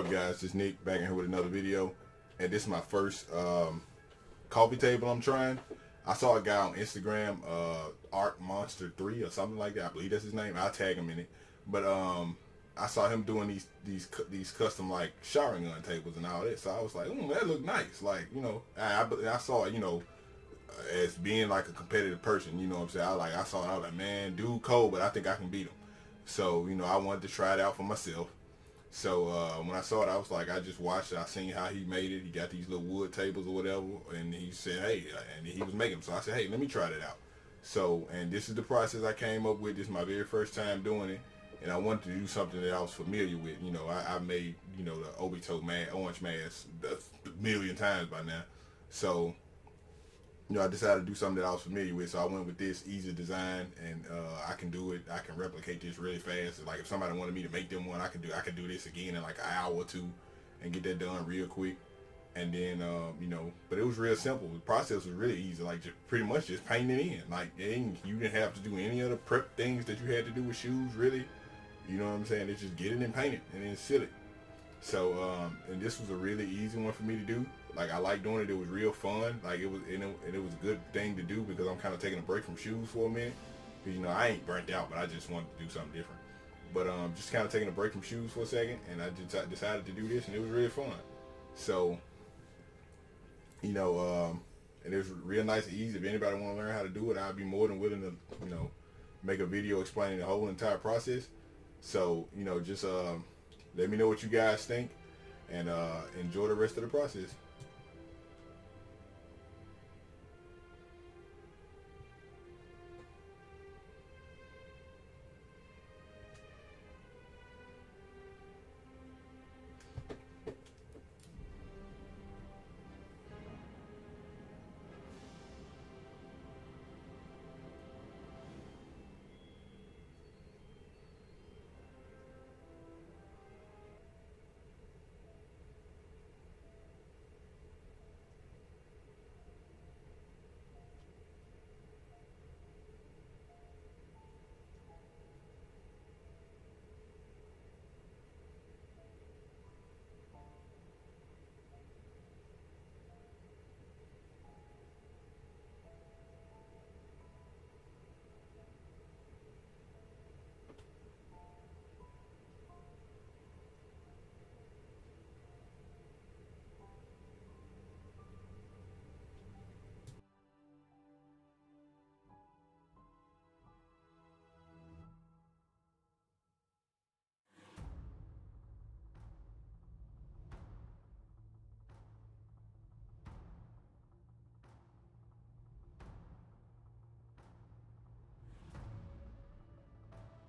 up, guys? It's Nick back in here with another video, and this is my first coffee table I'm trying. I saw a guy on Instagram, Art Monster 3 or something like that. I believe that's his name. I'll tag him in it. But I saw him doing these custom like showering gun tables and all that. So I was like, that look nice. Like, you know, I saw it, you know, as being like a competitive person. You know what I'm saying? I saw it. I was like, man, dude cold, but I think I can beat him. So, you know, I wanted to try it out for myself. So when I saw it, I was like, I just watched it. I seen how he made it. He got these little wood tables or whatever, and he said, hey, and he was making them. So I said, hey, let me try that out. So, and this is the process I came up with. This is my very first time doing it, and I wanted to do something that I was familiar with. You know, I made, you know, the Obito orange mask a million times by now. So, you know, I decided to do something that I was familiar with, so I went with this easy design, and I can do it. I can replicate this really fast. Like if somebody wanted me to make them one, I can do this again in like an hour or two, and get that done real quick. And then you know, but it was real simple. The process was really easy. Like just pretty much just painting it in. Like you didn't have to do any of the prep things that you had to do with shoes, really. You know what I'm saying? It's just get it and paint it, and then seal it. So and this was a really easy one for me to do. Like I like doing it. It was real fun. Like it was, and it was a good thing to do because I'm kind of taking a break from shoes for a minute. Because you know I ain't burnt out, but I just wanted to do something different. But just kind of taking a break from shoes for a second, and I just decided to do this, and it was really fun. So you know, and it was real nice and easy. If anybody want to learn how to do it, I'd be more than willing to, you know, make a video explaining the whole entire process. So you know, just let me know what you guys think, and enjoy the rest of the process.